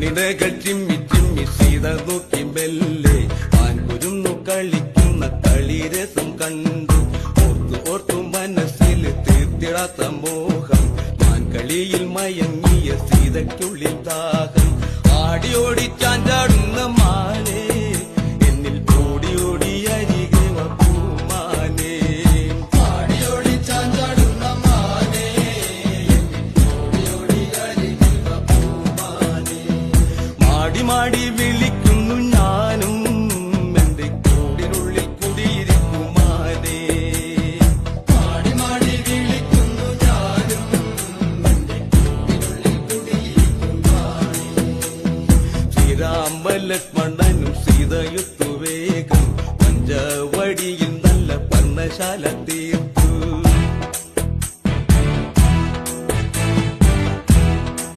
കണ്ണിനകൾ ചിമ്മി ചിമ്മി സീത നോക്കി മെല്ലെ മാൻകുരുന്നു കളിക്കുന്ന കളിരസം കണ്ടു. ഓർത്തു ഓർത്തു മനസ്സിൽ തീർത്തിടാത്ത മോഹം, മാൻകളിയിൽ മയങ്ങിയ സീതയ്ക്കുള്ളിൽ ദാഹം. ആടിയോടി ചാഞ്ചാടുന്ന മാനേ എന്നിൽ ഓടി ഓടി അരികെ പൂമാനേ. ആടിയോടി ചാഞ്ചാടുന്ന മാനേ ഓടി ഓടി അരികെ പൂമാനേ. മാടി മാടി വിളിക്കുന്നു ഞാനും എന്റെ കൂടിനുള്ളിൽ കുടിയിരിക്കുമാനേ. മാടി മാടി വിളിക്കുന്നു ഞാനും എന്റെ കൂടിനുള്ളിൽ കുടിയിരിക്കുമാനേ. ശ്രീരാമ ലക്ഷ്മണനും സീതയുത്തു വേഗം പഞ്ചവടിയിൽ നല്ല പർണശാല തീർത്ത